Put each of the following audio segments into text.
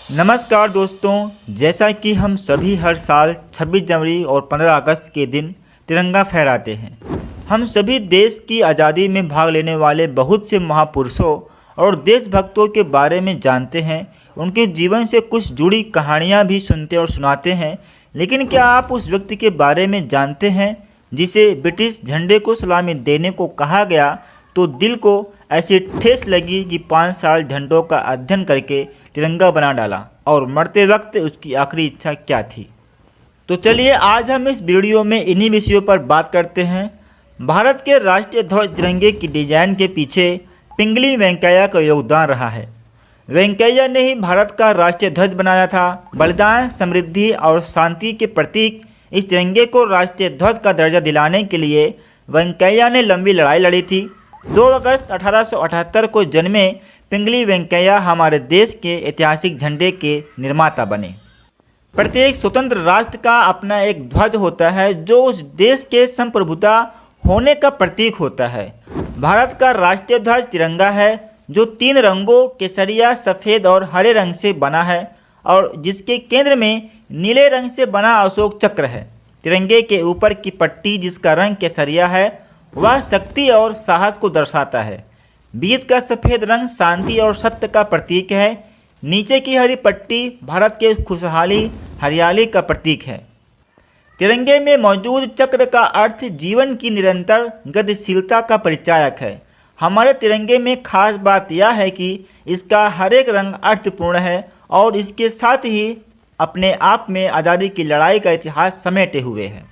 नमस्कार दोस्तों, जैसा कि हम सभी हर साल 26 जनवरी और 15 अगस्त के दिन तिरंगा फहराते हैं। हम सभी देश की आज़ादी में भाग लेने वाले बहुत से महापुरुषों और देशभक्तों के बारे में जानते हैं। उनके जीवन से कुछ जुड़ी कहानियाँ भी सुनते और सुनाते हैं। लेकिन क्या आप उस व्यक्ति के बारे में जानते हैं जिसे ब्रिटिश झंडे को सलामी देने को कहा गया तो दिल को ऐसी ठेस लगी कि 5 साल झंडों का अध्ययन करके तिरंगा बना डाला और मरते वक्त उसकी आखिरी इच्छा क्या थी। तो चलिए आज हम इस वीडियो में इन्हीं विषयों पर बात करते हैं। भारत के राष्ट्रीय ध्वज तिरंगे की डिजाइन के पीछे पिंगली वेंकैया का योगदान रहा है। वेंकैया ने ही भारत का राष्ट्रीय ध्वज बनाया था। बलिदान, समृद्धि और शांति के प्रतीक इस तिरंगे को राष्ट्रीय ध्वज का दर्जा दिलाने के लिए वेंकैया ने लंबी लड़ाई लड़ी थी। 2 अगस्त 1878 को जन्मे पिंगली वेंकैया हमारे देश के ऐतिहासिक झंडे के निर्माता बने। प्रत्येक स्वतंत्र राष्ट्र का अपना एक ध्वज होता है जो उस देश के संप्रभुता होने का प्रतीक होता है। भारत का राष्ट्रीय ध्वज तिरंगा है जो 3 रंगों केसरिया, सफ़ेद और हरे रंग से बना है और जिसके केंद्र में नीले रंग से बना अशोक चक्र है। तिरंगे के ऊपर की पट्टी जिसका रंग केसरिया है वह शक्ति और साहस को दर्शाता है। बीच का सफ़ेद रंग शांति और सत्य का प्रतीक है। नीचे की हरी पट्टी भारत के खुशहाली हरियाली का प्रतीक है। तिरंगे में मौजूद चक्र का अर्थ जीवन की निरंतर गतिशीलता का परिचायक है। हमारे तिरंगे में खास बात यह है कि इसका हर एक रंग अर्थपूर्ण है और इसके साथ ही अपने आप में आज़ादी की लड़ाई का इतिहास समेटे हुए है।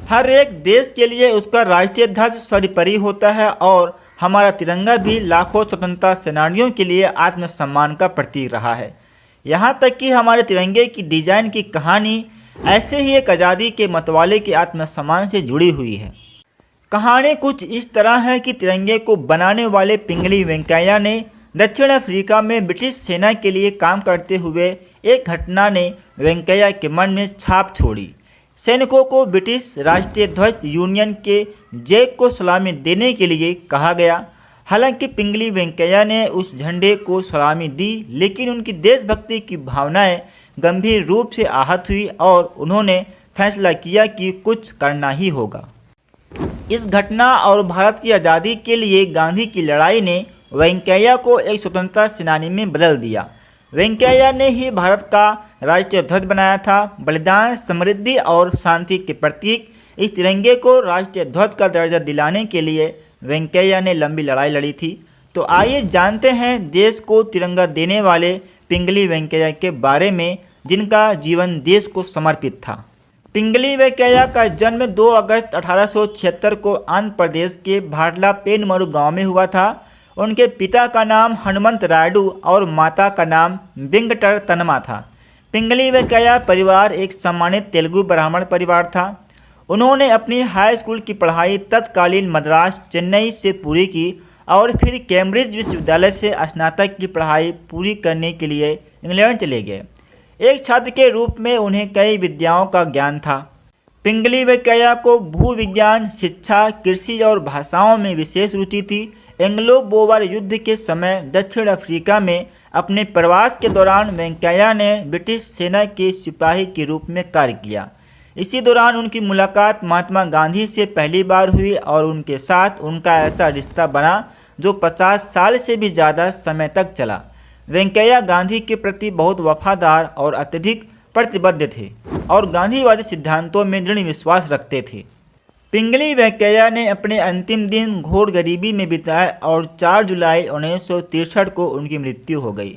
हर एक देश के लिए उसका राष्ट्रीय ध्वज सर्वोपरि होता है और हमारा तिरंगा भी लाखों स्वतंत्रता सेनानियों के लिए आत्मसम्मान का प्रतीक रहा है। यहाँ तक कि हमारे तिरंगे की डिजाइन की कहानी ऐसे ही एक आज़ादी के मतवाले के आत्मसम्मान से जुड़ी हुई है। कहानी कुछ इस तरह है कि तिरंगे को बनाने वाले पिंगली वेंकैया ने दक्षिण अफ्रीका में ब्रिटिश सेना के लिए काम करते हुए एक घटना ने वेंकैया के मन में छाप छोड़ी। सैनिकों को ब्रिटिश राष्ट्रीय ध्वज यूनियन के जैक को सलामी देने के लिए कहा गया। हालांकि पिंगली वेंकैया ने उस झंडे को सलामी दी, लेकिन उनकी देशभक्ति की भावनाएं गंभीर रूप से आहत हुई और उन्होंने फैसला किया कि कुछ करना ही होगा। इस घटना और भारत की आज़ादी के लिए गांधी की लड़ाई ने वेंकैया को एक स्वतंत्रता सेनानी में बदल दिया। वेंकैया ने ही भारत का राष्ट्रीय ध्वज बनाया था। बलिदान, समृद्धि और शांति के प्रतीक इस तिरंगे को राष्ट्रीय ध्वज का दर्जा दिलाने के लिए वेंकैया ने लंबी लड़ाई लड़ी थी। तो आइए जानते हैं देश को तिरंगा देने वाले पिंगली वेंकैया के बारे में जिनका जीवन देश को समर्पित था। पिंगली वेंकैया का जन्म 2 अगस्त 1876 को आंध्र प्रदेश के भाटला पेनमरू गांव में हुआ था। उनके पिता का नाम हनुमंत रायडू और माता का नाम वेंकटर तनमा था। पिंगली वेंकैया परिवार एक सम्मानित तेलुगु ब्राह्मण परिवार था। उन्होंने अपनी हाई स्कूल की पढ़ाई तत्कालीन मद्रास, चेन्नई से पूरी की और फिर कैम्ब्रिज विश्वविद्यालय से स्नातक की पढ़ाई पूरी करने के लिए इंग्लैंड चले गए। एक छात्र के रूप में उन्हें कई विद्याओं का ज्ञान था। पिंगली वेंकैया को भूविज्ञान, शिक्षा, कृषि और भाषाओं में विशेष रुचि थी। एंग्लो बोअर युद्ध के समय दक्षिण अफ्रीका में अपने प्रवास के दौरान वेंकैया ने ब्रिटिश सेना के सिपाही के रूप में कार्य किया। इसी दौरान उनकी मुलाकात महात्मा गांधी से पहली बार हुई और उनके साथ उनका ऐसा रिश्ता बना जो 50 साल से भी ज़्यादा समय तक चला। वेंकैया गांधी के प्रति बहुत वफादार और अत्यधिक प्रतिबद्ध थे और गांधीवादी सिद्धांतों में दृढ़ विश्वास रखते थे। पिंगली वेंकैया ने अपने अंतिम दिन घोर गरीबी में बिताए और 4 जुलाई 1963 को उनकी मृत्यु हो गई।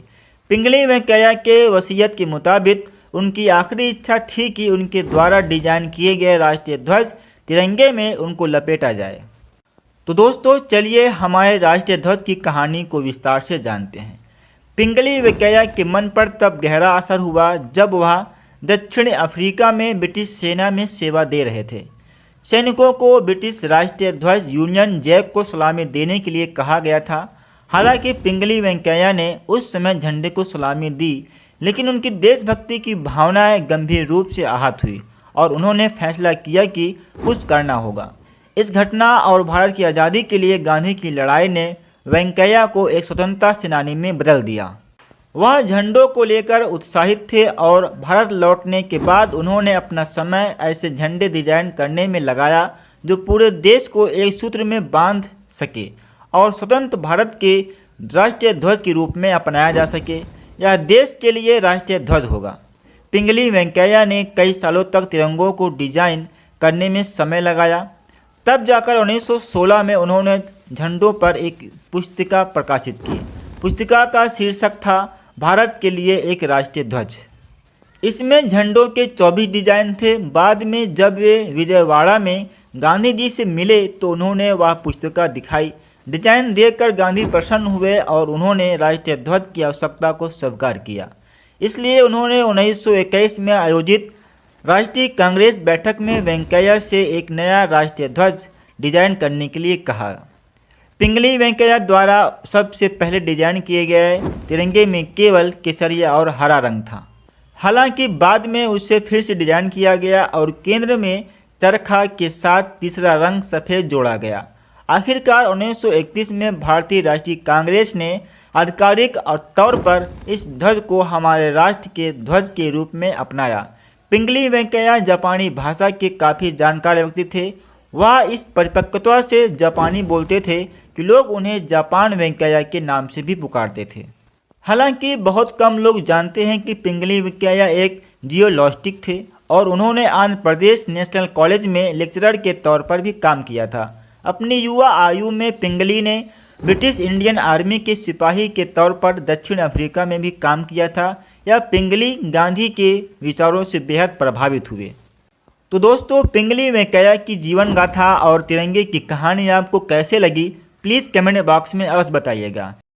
पिंगली वेंकैया के वसीयत के मुताबिक उनकी आखिरी इच्छा थी कि उनके द्वारा डिजाइन किए गए राष्ट्रीय ध्वज तिरंगे में उनको लपेटा जाए। तो दोस्तों चलिए हमारे राष्ट्रीय ध्वज की कहानी को विस्तार से जानते हैं। पिंगली वेंकैया के मन पर तब गहरा असर हुआ जब वह दक्षिण अफ्रीका में ब्रिटिश सेना में सेवा दे रहे थे। सैनिकों को ब्रिटिश राष्ट्रीय ध्वज यूनियन जैक को सलामी देने के लिए कहा गया था। हालांकि पिंगली वेंकैया ने उस समय झंडे को सलामी दी, लेकिन उनकी देशभक्ति की भावनाएं गंभीर रूप से आहत हुई और उन्होंने फैसला किया कि कुछ करना होगा। इस घटना और भारत की आज़ादी के लिए गांधी की लड़ाई ने वेंकैया को एक स्वतंत्रता सेनानी में बदल दिया। वह झंडों को लेकर उत्साहित थे और भारत लौटने के बाद उन्होंने अपना समय ऐसे झंडे डिजाइन करने में लगाया जो पूरे देश को एक सूत्र में बांध सके और स्वतंत्र भारत के राष्ट्रीय ध्वज के रूप में अपनाया जा सके। यह देश के लिए राष्ट्रीय ध्वज होगा। पिंगली वेंकैया ने कई सालों तक तिरंगों को डिजाइन करने में समय लगाया। तब जाकर 1916 में उन्होंने झंडों पर एक पुस्तिका प्रकाशित की। पुस्तिका का शीर्षक था भारत के लिए एक राष्ट्रीय ध्वज। इसमें झंडों के 24 डिजाइन थे। बाद में जब वे विजयवाड़ा में गांधी जी से मिले तो उन्होंने वह पुस्तिका दिखाई। डिजाइन देखकर गांधी प्रसन्न हुए और उन्होंने राष्ट्रीय ध्वज की आवश्यकता को स्वीकार किया। इसलिए उन्होंने 1921 में आयोजित राष्ट्रीय कांग्रेस बैठक में वेंकैया से एक नया राष्ट्रीय ध्वज डिजाइन करने के लिए कहा। पिंगली वेंकैया द्वारा सबसे पहले डिजाइन किए गए तिरंगे में केवल केसरिया और हरा रंग था। हालांकि बाद में उसे फिर से डिजाइन किया गया और केंद्र में चरखा के साथ तीसरा रंग सफ़ेद जोड़ा गया। आखिरकार 1931 में भारतीय राष्ट्रीय कांग्रेस ने आधिकारिक तौर पर इस ध्वज को हमारे राष्ट्र के ध्वज के रूप में अपनाया। पिंगली वेंकैया जापानी भाषा के काफ़ी जानकार व्यक्ति थे। वह इस परिपक्वता से जापानी बोलते थे कि लोग उन्हें जापान वेंकैया के नाम से भी पुकारते थे। हालांकि बहुत कम लोग जानते हैं कि पिंगली वेंकैया एक जियोलॉजिस्ट थे और उन्होंने आंध्र प्रदेश नेशनल कॉलेज में लेक्चरर के तौर पर भी काम किया था। अपनी युवा आयु में पिंगली ने ब्रिटिश इंडियन आर्मी के सिपाही के तौर पर दक्षिण अफ्रीका में भी काम किया था। यह पिंगली गांधी के विचारों से बेहद प्रभावित हुए। तो दोस्तों, पिंगली वेंकैया की जीवन गाथा और तिरंगे की कहानी आपको कैसे लगी, प्लीज़ कमेंट बॉक्स में अवश्य बताइएगा।